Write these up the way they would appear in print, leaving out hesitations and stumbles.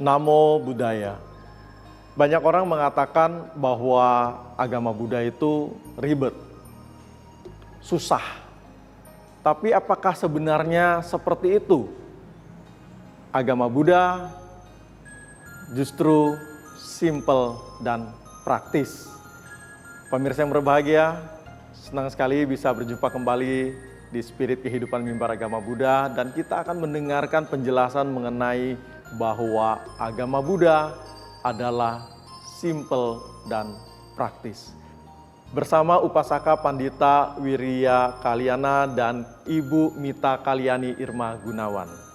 Namo Buddhaya. Banyak orang mengatakan bahwa agama Buddha itu ribet, susah. Tapi apakah sebenarnya seperti itu? Agama Buddha justru simple dan praktis. Pemirsa yang berbahagia, senang sekali bisa berjumpa kembali di Spirit Kehidupan Mimbar Agama Buddha, dan kita akan mendengarkan penjelasan mengenai bahwa agama Buddha adalah simple dan praktis. Bersama Upasaka Pandita Wirya Kalyana dan Ibu Mita Kalyani Irma Gunawan.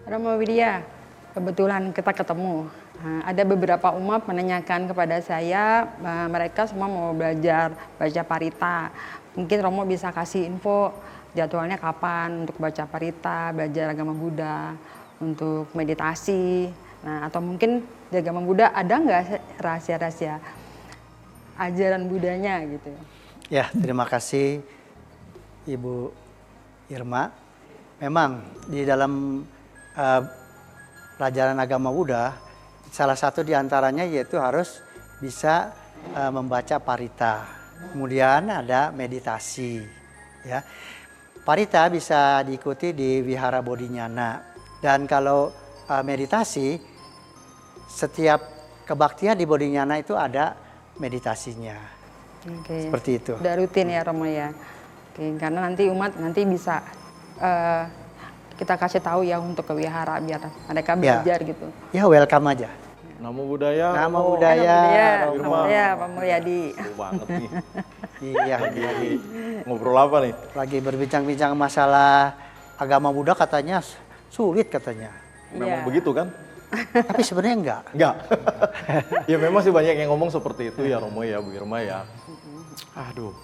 Romo Widya, kebetulan kita ketemu. Ada beberapa umat menanyakan kepada saya, mereka semua mau belajar baca parita. Mungkin Romo bisa kasih info jadwalnya kapan untuk baca parita, belajar agama Buddha, untuk meditasi. Nah, atau mungkin di agama Buddha ada nggak rahasia-rahasia ajaran Buddhanya gitu? Ya, terima kasih Ibu Irma. Memang di dalam pelajaran agama Buddha, salah satu diantaranya yaitu harus bisa membaca parita. Kemudian ada meditasi. Ya. Parita bisa diikuti di Vihara Bodhinyana. Dan kalau meditasi, setiap kebaktian di Bodhinyana itu ada meditasinya. Oke. Seperti itu. Udah rutin ya Romo ya. Oke, karena nanti umat nanti bisa kita kasih tahu ya untuk ke wihara biar mereka belajar gitu. Ya, welcome aja. Namo Buddhaya. Namo Buddhaya. Namo Buddhaya, Pak Mulyadi. Seru banget nih. Iya, Lagi ngobrol apa nih? lagi berbincang-bincang masalah agama Buddha, katanya sulit katanya. Memang Iya. begitu kan? Tapi sebenarnya enggak. Enggak. Ya memang sih banyak yang ngomong seperti itu ya Romo ya, Bu Irma ya. Aduh,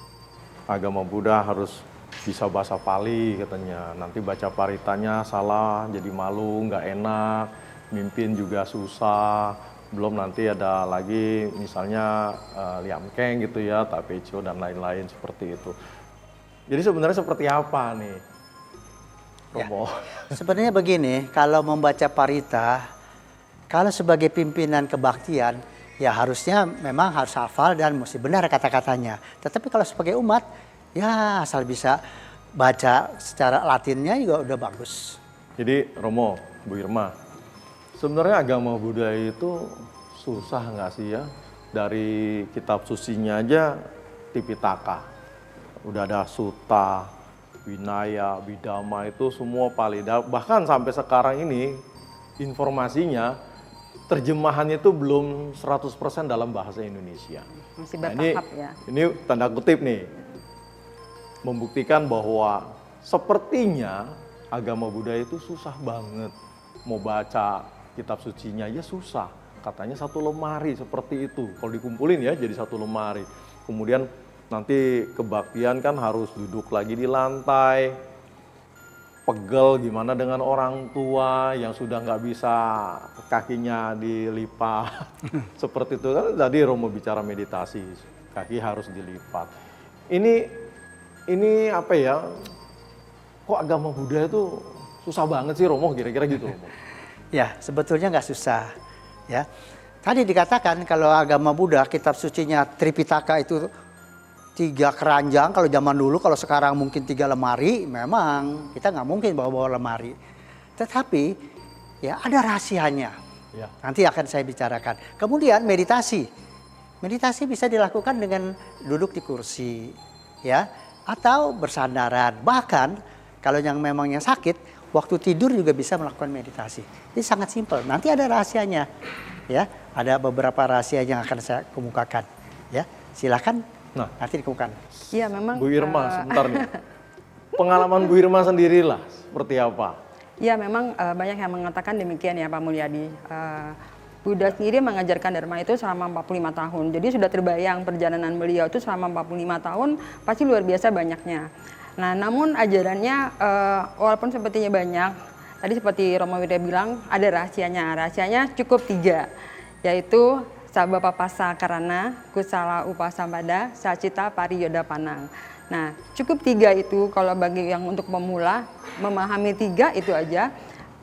agama Buddha harus bisa bahasa Pali katanya. Nanti baca paritanya salah, jadi malu, nggak enak. Mimpin juga susah. Belum nanti ada lagi misalnya Liam Keng gitu ya, Tapecho dan lain-lain seperti itu. Jadi sebenarnya seperti apa nih, Romo? Sebenarnya begini, kalau membaca parita, kalau sebagai pimpinan kebaktian, ya harusnya memang harus hafal dan mesti benar kata-katanya. Tetapi kalau sebagai umat, ya asal bisa baca secara Latinnya juga udah bagus. Jadi Romo, Bu Irma, sebenarnya agama Buddha itu susah nggak sih ya? Dari kitab sucinya aja Tipitaka, udah ada Sutta, Vinaya, Bidama itu semua Pali. Bahkan sampai sekarang ini informasinya terjemahannya itu belum 100% dalam bahasa Indonesia. Masih Nah, bertahap ya. ini tanda kutip nih, membuktikan bahwa sepertinya agama Buddha itu susah banget. Mau baca kitab sucinya aja susah. Katanya satu lemari seperti itu. Kalau dikumpulin ya jadi satu lemari. Kemudian nanti kebaktian kan harus duduk lagi di lantai. Pegel gimana dengan orang tua yang sudah nggak bisa kakinya dilipat. Seperti itu kan tadi Romo bicara meditasi. Kaki harus dilipat. Ini apa ya, kok agama Buddha itu susah banget sih Romo, kira-kira gitu Romo? Ya, sebetulnya nggak susah. Ya, tadi dikatakan kalau agama Buddha, kitab sucinya Tripitaka itu 3 keranjang kalau zaman dulu, kalau sekarang mungkin 3 lemari, memang kita nggak mungkin bawa-bawa lemari. Tetapi ya ada rahasianya. Ya. Nanti akan saya bicarakan. Kemudian meditasi. Meditasi bisa dilakukan dengan duduk di kursi, ya, atau bersandaran. Bahkan kalau yang memangnya sakit, waktu tidur juga bisa melakukan meditasi. Ini sangat simpel. Nanti ada rahasianya, ya. Ada beberapa rahasia yang akan saya kemukakan, ya. Silakan. Nah, nanti dikemukakan. Iya memang. Bu Irma, sebentar nih. Pengalaman Bu Irma sendirilah seperti apa? Ya, memang banyak yang mengatakan demikian ya Pak Mulyadi. Buddha sendiri mengajarkan Dharma itu selama 45 tahun. Jadi sudah terbayang perjalanan beliau itu selama 45 tahun pasti luar biasa banyaknya. Nah, namun ajarannya walaupun sepertinya banyak, tadi seperti Romo Widya bilang ada rahasianya. Rahasianya cukup 3, yaitu Sabapapasa Karana, Kusala Upasampada, Sacita Pariyoda Panang. Nah, cukup 3 itu kalau bagi yang untuk pemula memahami 3 itu aja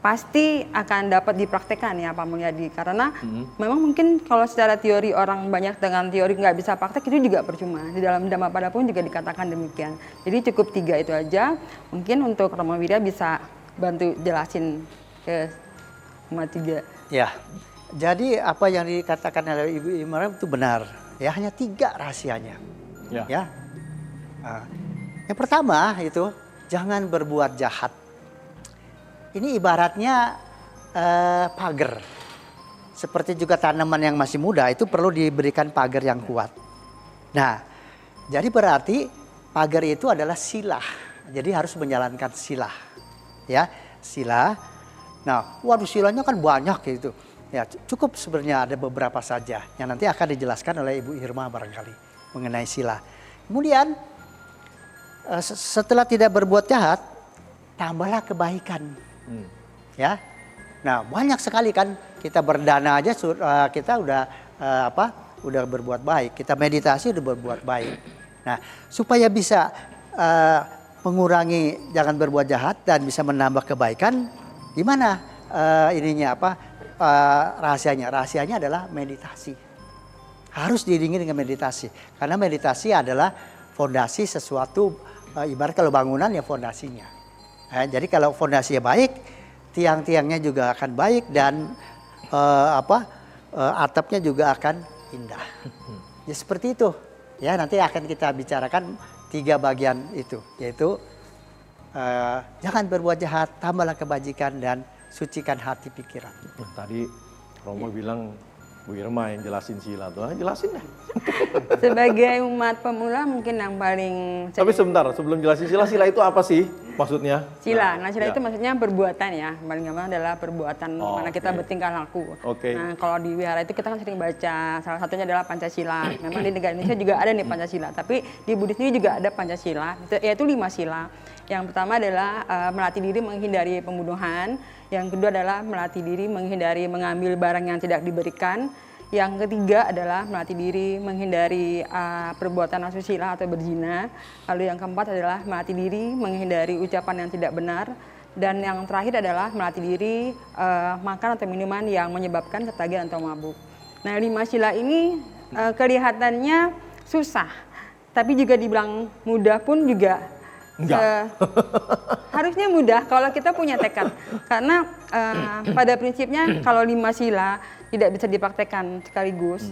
pasti akan dapat dipraktekkan ya Pak Mulyadi, karena memang mungkin kalau secara teori orang banyak dengan teori nggak bisa praktek itu juga percuma. Di dalam Dhammapada pun juga dikatakan demikian. Jadi cukup 3 itu aja. Mungkin untuk Romo Widya bisa bantu jelasin ke umat 3. Ya, jadi apa yang dikatakan oleh Ibu Imran itu benar. Ya, hanya 3 rahasianya. Ya. Nah, yang pertama itu jangan berbuat jahat. Ini ibaratnya pagar. Seperti juga tanaman yang masih muda itu perlu diberikan pagar yang kuat. Nah, jadi berarti pagar itu adalah sila. Jadi harus menjalankan sila. Ya, sila. Nah, waduh silanya kan banyak gitu. Ya, cukup sebenarnya ada beberapa saja yang nanti akan dijelaskan oleh Ibu Irma barangkali mengenai sila. Kemudian setelah tidak berbuat jahat, tambahlah kebaikan. Ya, nah banyak sekali kan kita berdana aja kita udah udah berbuat baik, kita meditasi udah berbuat baik. Nah, supaya bisa mengurangi jangan berbuat jahat dan bisa menambah kebaikan, gimana rahasianya? Rahasianya adalah meditasi. Harus diiringi dengan meditasi, karena meditasi adalah fondasi sesuatu. Ibarat kalau bangunan ya fondasinya. Jadi kalau fondasinya baik, tiang-tiangnya juga akan baik dan atapnya juga akan indah. Ya seperti itu. Ya nanti akan kita bicarakan 3 bagian itu, yaitu jangan berbuat jahat, tambahlah kebajikan dan sucikan hati pikiran. Tadi Romo bilang Bu Irma yang jelasin sila tuh, jelasin deh. Sebagai umat pemula mungkin yang paling... Tapi sebentar, sebelum jelasin sila itu apa sih maksudnya? Sila, sila itu maksudnya perbuatan ya. Paling gampang adalah perbuatan mana kita bertingkah laku. Nah, kalau di wihara itu kita kan sering baca, salah satunya adalah Pancasila. Memang di negara Indonesia juga ada nih Pancasila, tapi di Buddhis ini juga ada Pancasila, yaitu 5 sila. Yang pertama adalah melatih diri menghindari pembunuhan. Yang kedua adalah melatih diri menghindari mengambil barang yang tidak diberikan. Yang ketiga adalah melatih diri menghindari perbuatan asusila atau berzina. Lalu yang keempat adalah melatih diri menghindari ucapan yang tidak benar. Dan yang terakhir adalah melatih diri makan atau minuman yang menyebabkan ketagihan atau mabuk. Nah, 5 sila ini kelihatannya susah, tapi juga dibilang mudah pun juga harusnya mudah kalau kita punya tekad. Karena pada prinsipnya kalau 5 sila tidak bisa dipraktekkan sekaligus,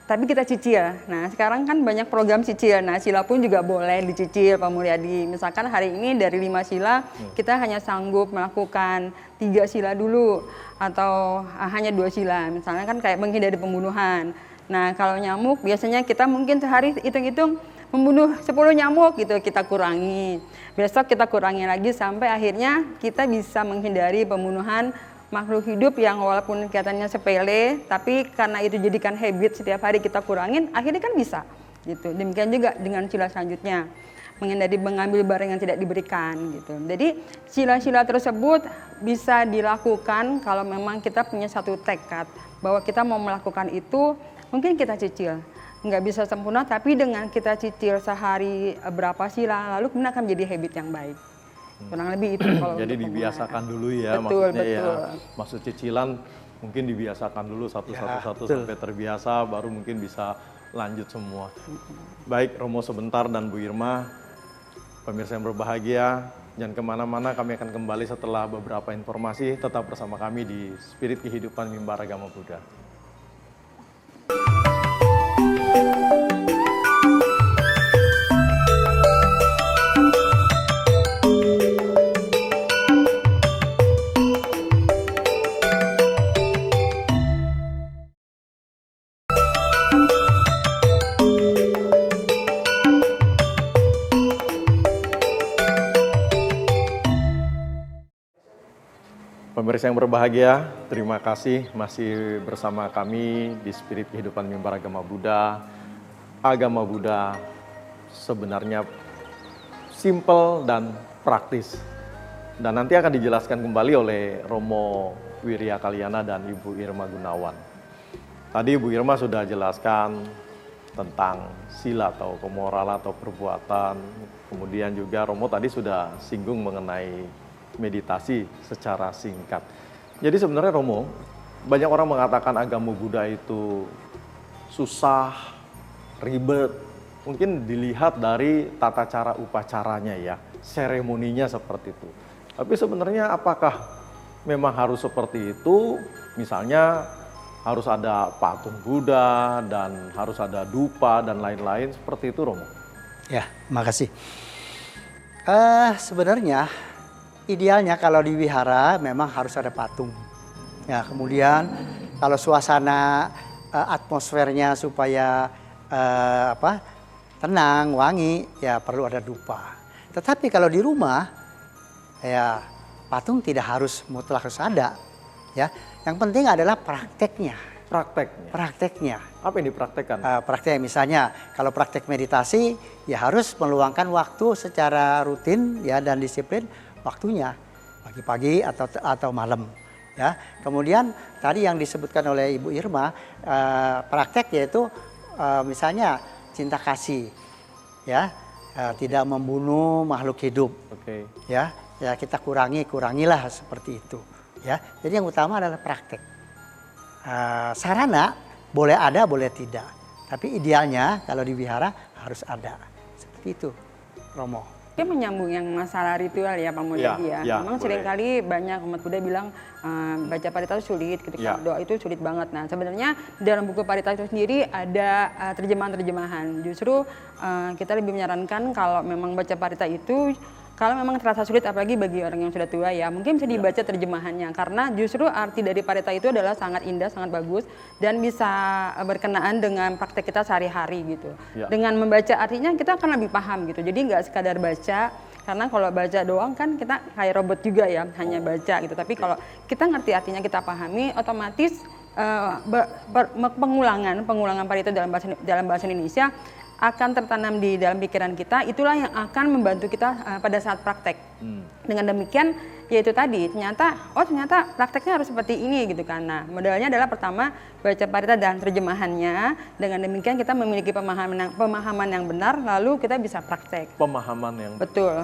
tapi kita cicil. Nah, sekarang kan banyak program cicil. Nah, sila pun juga boleh dicicil Pak Mulyadi. Misalkan hari ini dari 5 sila kita hanya sanggup melakukan 3 sila dulu atau hanya 2 sila. Misalnya kan kayak menghindari pembunuhan. Nah, kalau nyamuk biasanya kita mungkin sehari hitung-hitung membunuh 10 nyamuk gitu, kita kurangi. Besok kita kurangi lagi sampai akhirnya kita bisa menghindari pembunuhan makhluk hidup yang walaupun kelihatannya sepele, tapi karena itu jadikan habit setiap hari kita kurangin, akhirnya kan bisa gitu. Demikian juga dengan sila selanjutnya, menghindari mengambil barang yang tidak diberikan gitu. Jadi sila-sila tersebut bisa dilakukan kalau memang kita punya satu tekad bahwa kita mau melakukan itu, mungkin kita cicil. Nggak bisa sempurna, tapi dengan kita cicil sehari berapa sila, lalu kemudian akan menjadi habit yang baik. Kurang lebih itu kalau jadi dibiasakan dulu ya, betul, maksudnya betul. Ya. Maksud cicilan mungkin dibiasakan dulu satu sampai terbiasa, baru mungkin bisa lanjut semua. Baik Romo sebentar dan Bu Irma, pemirsa yang berbahagia, jangan kemana-mana, kami akan kembali setelah beberapa informasi. Tetap bersama kami di Spirit Kehidupan Mimbar Agama Buddha. Pemirsa yang berbahagia, terima kasih masih bersama kami di Spirit Kehidupan Mimbar Agama Buddha. Agama Buddha sebenarnya simple dan praktis. Dan nanti akan dijelaskan kembali oleh Romo Wirya Kalyana dan Ibu Irma Gunawan. Tadi Ibu Irma sudah jelaskan tentang sila atau kemoralan atau perbuatan. Kemudian juga Romo tadi sudah singgung mengenai meditasi secara singkat. Jadi sebenarnya Romo, banyak orang mengatakan agama Buddha itu susah, ribet. Mungkin dilihat dari tata cara upacaranya ya, seremoninya seperti itu. Tapi sebenarnya apakah memang harus seperti itu? Misalnya harus ada patung Buddha dan harus ada dupa dan lain-lain seperti itu, Romo? Ya, makasih. Sebenarnya idealnya kalau di wihara memang harus ada patung. Ya, kemudian kalau suasana atmosfernya supaya tenang, wangi, ya perlu ada dupa. Tetapi kalau di rumah, ya patung tidak harus mutlak harus ada. Ya, yang penting adalah prakteknya. Prakteknya. Apa yang dipraktekkan? Praktek misalnya kalau praktek meditasi ya harus meluangkan waktu secara rutin ya dan disiplin waktunya pagi-pagi atau malam ya. Kemudian tadi yang disebutkan oleh Ibu Irma praktek yaitu misalnya cinta kasih ya, tidak membunuh makhluk hidup. Oke. Ya kita kurangilah seperti itu ya. Jadi yang utama adalah praktek. Sarana boleh ada boleh tidak, tapi idealnya kalau di wihara harus ada seperti itu, Romo. Dia menyambung yang masalah ritual ya Pak Mulyadi ya. Memang seringkali banyak umat Buddha bilang baca parita itu sulit, ketika doa itu sulit banget. Nah sebenarnya dalam buku parita itu sendiri ada terjemahan-terjemahan. Justru kita lebih menyarankan kalau memang baca parita itu, kalau memang terasa sulit apalagi bagi orang yang sudah tua ya, mungkin bisa dibaca terjemahannya. Karena justru arti dari parita itu adalah sangat indah, sangat bagus dan bisa berkenaan dengan praktek kita sehari-hari gitu. Dengan membaca artinya kita akan lebih paham gitu. Jadi nggak sekadar baca, karena kalau baca doang kan kita kayak robot juga ya, hanya baca gitu. Tapi kalau kita ngerti artinya, kita pahami, otomatis pengulangan parita dalam bahasa Indonesia akan tertanam di dalam pikiran kita. Itulah yang akan membantu kita pada saat praktek. Dengan demikian yaitu tadi ternyata prakteknya harus seperti ini gitu kan. Nah modalnya adalah pertama baca parita dan terjemahannya. Dengan demikian kita memiliki pemahaman yang benar, lalu kita bisa praktek. Pemahaman yang betul.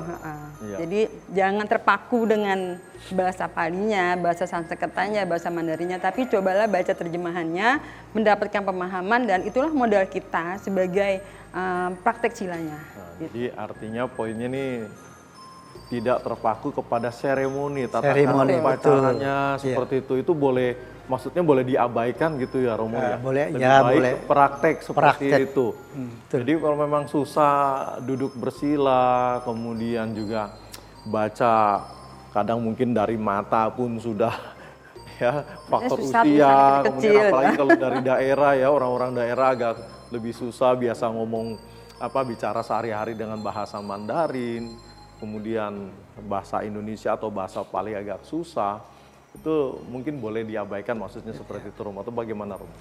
Jadi jangan terpaku dengan bahasa Palinya, bahasa Sanskertanya, bahasa Mandarinnya, tapi cobalah baca terjemahannya, mendapatkan pemahaman, dan itulah modal kita sebagai praktek silanya. Jadi artinya poinnya nih tidak terpaku kepada seremoni, tata cara upacaranya seperti itu boleh, maksudnya boleh diabaikan gitu ya Romo ya. Boleh, lebih baik boleh. Praktek seperti itu. Jadi kalau memang susah duduk bersila, kemudian juga baca, kadang mungkin dari mata pun sudah ya faktor usia, kemudian apalagi kalau dari daerah ya, orang-orang daerah agak lebih susah, biasa ngomong bicara sehari-hari dengan bahasa Mandarin, kemudian bahasa Indonesia atau bahasa Pali agak susah, itu mungkin boleh diabaikan, maksudnya seperti itu Romo, atau bagaimana Romo?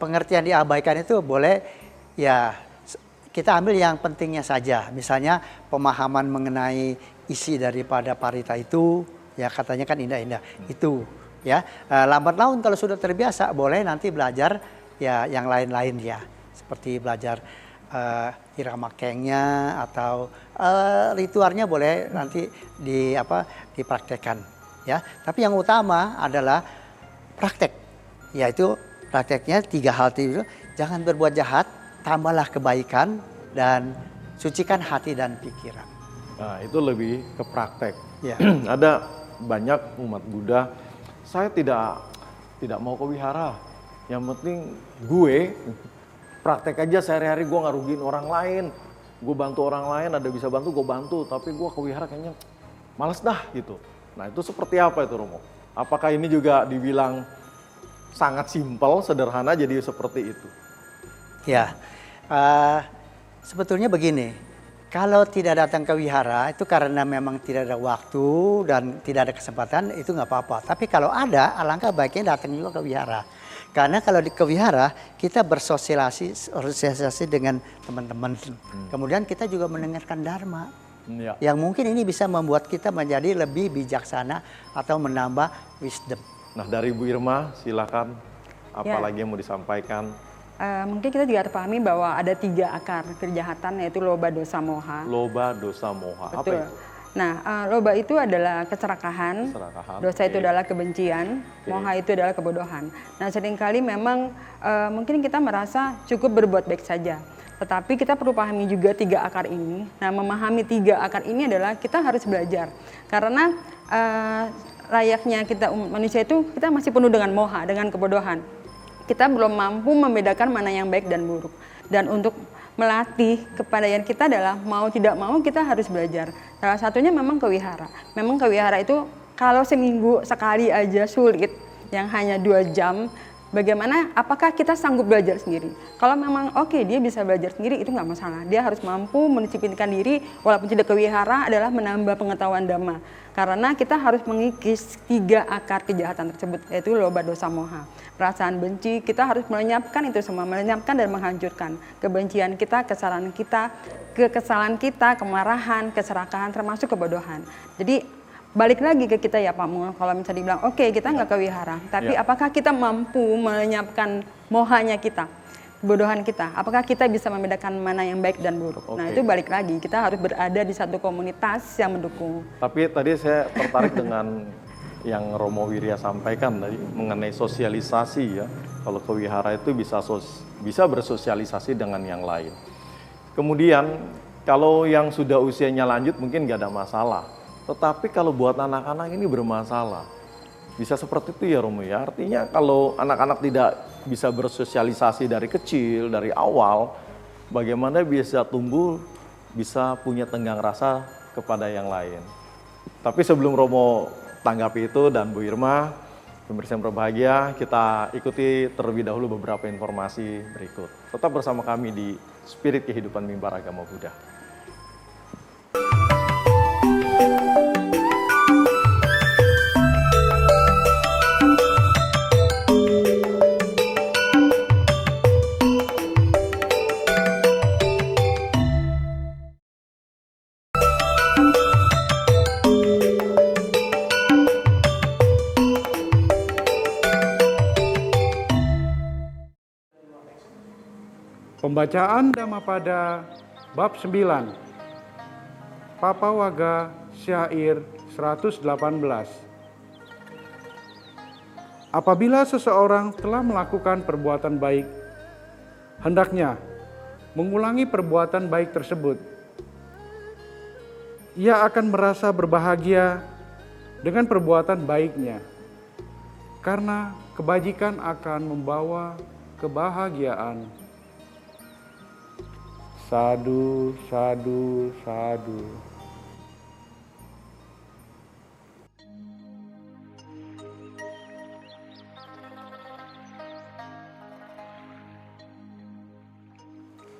Pengertian diabaikan itu boleh ya, kita ambil yang pentingnya saja, misalnya pemahaman mengenai isi daripada parita itu, ya katanya kan indah-indah, itu ya. Lambat laun kalau sudah terbiasa boleh nanti belajar ya yang lain-lain ya, seperti belajar irama kengnya atau ritualnya boleh nanti dipraktekkan ya. Tapi yang utama adalah praktek, yaitu prakteknya 3 hal itu, jangan berbuat jahat, tambahlah kebaikan, dan sucikan hati dan pikiran. Nah itu lebih ke praktek. Ya. Ada banyak umat Buddha, saya tidak mau ke wihara, yang penting gue praktek aja sehari-hari, gue nggak rugiin orang lain, gue bantu orang lain, ada bisa bantu gue bantu, tapi gue ke wihara kayaknya males dah gitu. Nah itu seperti apa itu Romo? Apakah ini juga dibilang sangat simpel, sederhana jadi seperti itu? Ya, sebetulnya begini, Kalau tidak datang ke wihara itu karena memang tidak ada waktu dan tidak ada kesempatan, itu nggak apa-apa. Tapi kalau ada, alangkah baiknya datang juga ke wihara. Karena kalau ke wihara kita bersosialisasi dengan teman-teman. Kemudian kita juga mendengarkan dharma. Ya. Yang mungkin ini bisa membuat kita menjadi lebih bijaksana atau menambah wisdom. Nah, dari Bu Irma silakan Ya. apalagi yang mau disampaikan. Mungkin kita juga harus pahami bahwa ada 3 akar kejahatan, yaitu loba, dosa, moha. Loba, dosa, moha. Apa Betul. itu? Nah, loba itu adalah keserakahan, Keserakahan, dosa itu oke. adalah kebencian, moha itu adalah kebodohan. Nah, seringkali memang mungkin kita merasa cukup berbuat baik saja. Tetapi kita perlu pahami juga 3 akar ini. Nah, memahami 3 akar ini adalah kita harus belajar. Karena layaknya kita manusia itu, kita masih penuh dengan moha, dengan kebodohan. Kita belum mampu membedakan mana yang baik dan buruk. Dan untuk melatih kepandaian kita adalah mau tidak mau kita harus belajar. Salah satunya memang ke wihara. Memang ke wihara itu kalau seminggu sekali aja sulit, yang hanya 2 jam, bagaimana, apakah kita sanggup belajar sendiri? Kalau memang oke, dia bisa belajar sendiri, itu nggak masalah. Dia harus mampu mendisiplinkan diri, walaupun tidak ke wihara, adalah menambah pengetahuan dhamma. Karena kita harus mengikis 3 akar kejahatan tersebut, yaitu loba, dosa, moha. Perasaan benci, kita harus melenyapkan itu semua, melenyapkan dan menghancurkan. Kebencian kita, kekesalan kita, kemarahan, keserakahan, termasuk kebodohan. Jadi balik lagi ke kita ya Pak Mul, kalau misalnya dibilang oke, kita nggak ke wihara, tapi Ya. apakah kita mampu melenyapkan mohanya kita, kebodohan kita? Apakah kita bisa membedakan mana yang baik dan buruk? Nah, Oke. itu balik lagi, kita harus berada di satu komunitas yang mendukung. Tapi tadi saya tertarik dengan yang Romo Wirya sampaikan tadi mengenai sosialisasi ya. Kalau ke wihara itu bisa bersosialisasi dengan yang lain. Kemudian kalau yang sudah usianya lanjut mungkin nggak ada masalah. Tetapi kalau buat anak-anak ini bermasalah. Bisa seperti itu ya Romo ya. Artinya kalau anak-anak tidak bisa bersosialisasi dari kecil, dari awal, bagaimana bisa tumbuh, bisa punya tenggang rasa kepada yang lain. Tapi sebelum Romo tanggapi itu dan Bu Irma, pemirsa yang berbahagia, kita ikuti terlebih dahulu beberapa informasi berikut. Tetap bersama kami di Spirit Kehidupan Mimbar Agama Buddha. Pembacaan Dhammapada bab 9 Papawaga Syair 118. Apabila seseorang telah melakukan perbuatan baik, hendaknya mengulangi perbuatan baik tersebut. Ia akan merasa berbahagia dengan perbuatan baiknya, karena kebajikan akan membawa kebahagiaan. Sadu, sadu, sadu.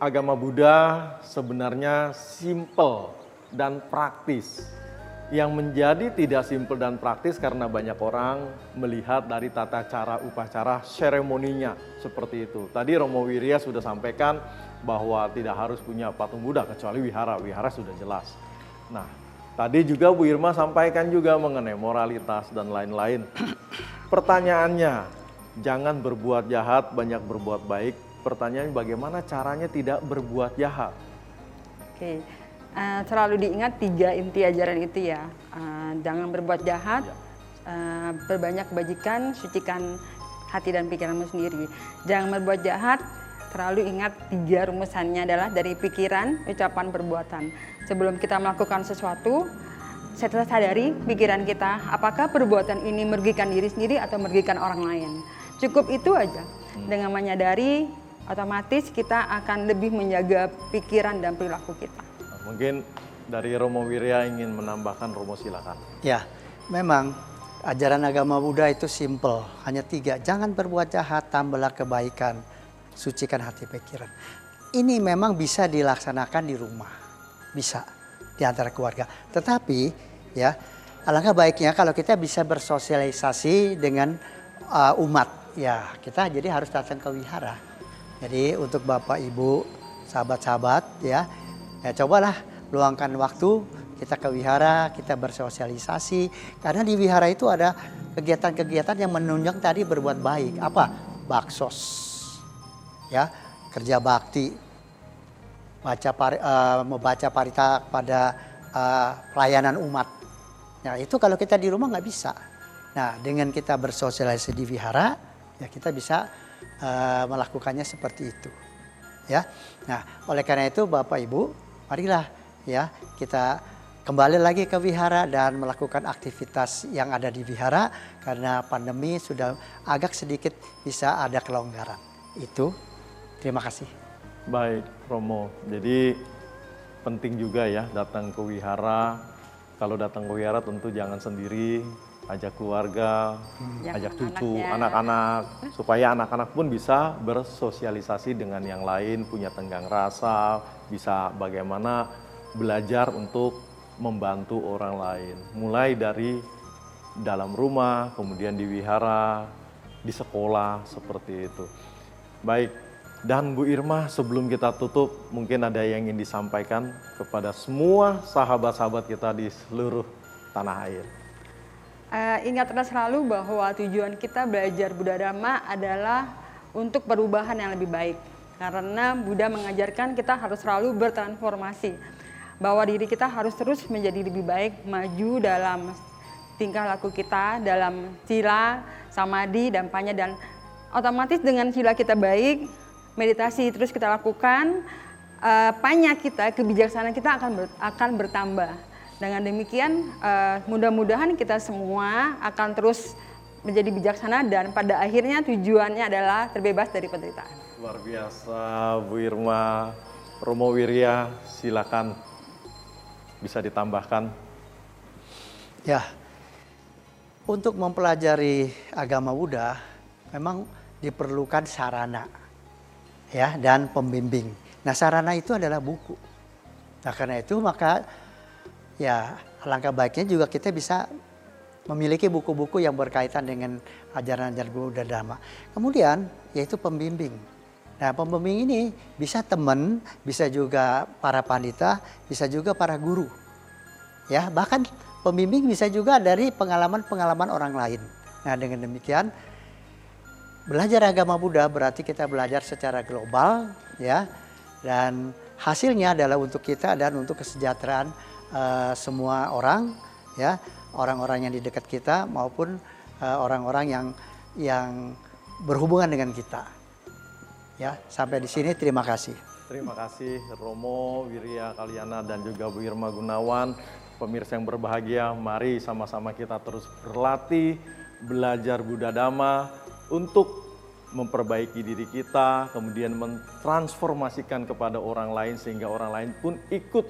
Agama Buddha sebenarnya simple dan praktis. Yang menjadi tidak simpel dan praktis karena banyak orang melihat dari tata cara upacara seremoninya seperti itu. Tadi Romo Wirya sudah sampaikan bahwa tidak harus punya patung Buddha kecuali wihara. Wihara sudah jelas. Nah, tadi juga Bu Irma sampaikan juga mengenai moralitas dan lain-lain. Pertanyaannya, jangan berbuat jahat, banyak berbuat baik. Pertanyaannya bagaimana caranya tidak berbuat jahat? Oke. Selalu diingat 3 inti ajaran itu ya. Jangan berbuat jahat, berbanyak kebajikan, sucikan hati dan pikiranmu sendiri. Jangan berbuat jahat, selalu ingat 3 rumusannya adalah dari pikiran, ucapan, perbuatan. Sebelum kita melakukan sesuatu, kita sadari pikiran kita, apakah perbuatan ini merugikan diri sendiri atau merugikan orang lain. Cukup itu aja. Dengan menyadari, otomatis kita akan lebih menjaga pikiran dan perilaku kita. Mungkin dari Romo Wirya ingin menambahkan, Romo silakan. Ya, memang ajaran agama Buddha itu simple, hanya 3. Jangan berbuat jahat, tambahlah kebaikan, sucikan hati pikiran. Ini memang bisa dilaksanakan di rumah. bisa di antara keluarga. Tetapi ya alangkah baiknya kalau kita bisa bersosialisasi dengan umat. Ya kita jadi harus datang ke wihara. Jadi untuk Bapak Ibu, sahabat-sahabat ya cobalah luangkan waktu kita ke wihara, kita bersosialisasi. Karena di wihara itu ada kegiatan-kegiatan yang menunjang tadi berbuat baik. Apa? Baksos, ya, kerja bakti, membaca parita pada pelayanan umat. Nah itu kalau kita di rumah nggak bisa. Nah dengan kita bersosialisasi di wihara, ya kita bisa melakukannya seperti itu. Ya, nah oleh karena itu Bapak Ibu, marilah ya kita kembali lagi ke wihara dan melakukan aktivitas yang ada di wihara karena pandemi sudah agak sedikit bisa ada kelonggaran. Itu, terima kasih. Baik, Romo. Jadi penting juga ya datang ke wihara. Kalau datang ke wihara tentu jangan sendiri, ajak keluarga, ajak cucu, anak-anak, supaya anak-anak pun bisa bersosialisasi dengan yang lain, punya tenggang rasa, bisa bagaimana belajar untuk membantu orang lain. Mulai dari dalam rumah, kemudian di wihara, di sekolah, seperti itu. Baik, dan Bu Irma sebelum kita tutup, mungkin ada yang ingin disampaikan kepada semua sahabat-sahabat kita di seluruh tanah air. Ingatlah selalu bahwa tujuan kita belajar Buddha Dhamma adalah untuk perubahan yang lebih baik. Karena Buddha mengajarkan kita harus selalu bertransformasi. Bahwa diri kita harus terus menjadi lebih baik, maju dalam tingkah laku kita, dalam sila, samadhi, dan panya. Dan otomatis dengan sila kita baik, meditasi terus kita lakukan, panya kita, kebijaksanaan kita akan bertambah. Dengan demikian mudah-mudahan kita semua akan terus menjadi bijaksana dan pada akhirnya tujuannya adalah terbebas dari penderitaan. Luar biasa Bu Irma. Romo Wirya, silakan bisa ditambahkan. Ya, untuk mempelajari agama Buddha memang diperlukan sarana ya dan pembimbing. Nah sarana itu adalah buku. Nah karena itu maka ya alangkah baiknya juga kita bisa memiliki buku-buku yang berkaitan dengan ajaran-ajaran Buddha Dhamma. Kemudian yaitu pembimbing. Nah pembimbing ini bisa teman, bisa juga para pandita, bisa juga para guru. Ya bahkan pembimbing bisa juga dari pengalaman-pengalaman orang lain. Nah dengan demikian belajar agama Buddha berarti kita belajar secara global ya dan hasilnya adalah untuk kita dan untuk kesejahteraan semua orang ya orang-orang yang di dekat kita maupun orang-orang yang berhubungan dengan kita ya sampai di sini terima kasih. Terima kasih Romo Wirya Kalyana dan juga Bu Irma Gunawan. Pemirsa yang berbahagia, mari sama-sama kita terus berlatih belajar Buddha Dhamma untuk memperbaiki diri kita, kemudian mentransformasikan kepada orang lain sehingga orang lain pun ikut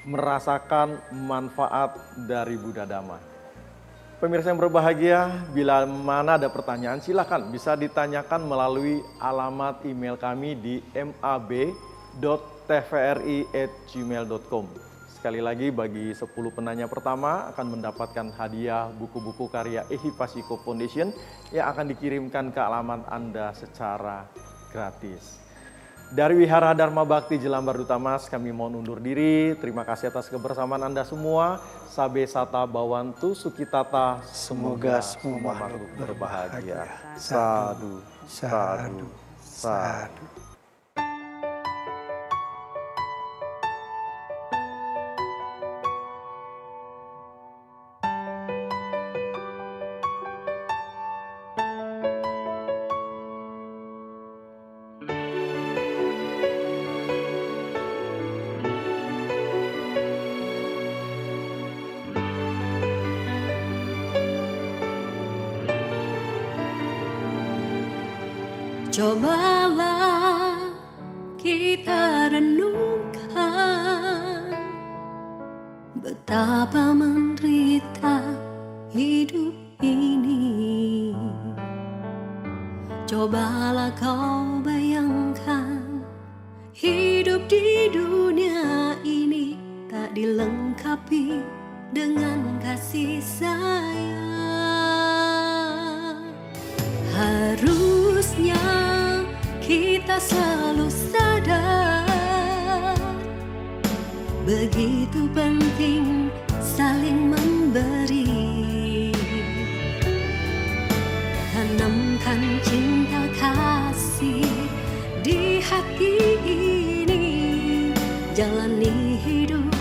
merasakan manfaat dari Buddha Dhamma. Pemirsa yang berbahagia, bila mana ada pertanyaan silakan bisa ditanyakan melalui alamat email kami di mab.tvri@gmail.com. Sekali lagi bagi 10 penanya pertama akan mendapatkan hadiah buku-buku karya Ehipasiko Foundation yang akan dikirimkan ke alamat Anda secara gratis. Dari Wihara Dharma Bakti Jelambar Duta Mas, kami mohon undur diri. Terima kasih atas kebersamaan Anda semua. Sabe Sata Bawantu Sukitata. Semoga semua makhluk berbahagia. Sadu, sadu, sadu. Cobalah kita renungkan betapa menderita hidup ini. Cobalah kau bayangkan hidup di dunia ini dilengkapi dengan kasih sayang. Harusnya kita selalu sadar begitu penting saling memberi. Tanamkan cinta kasih di hati ini, jalani hidup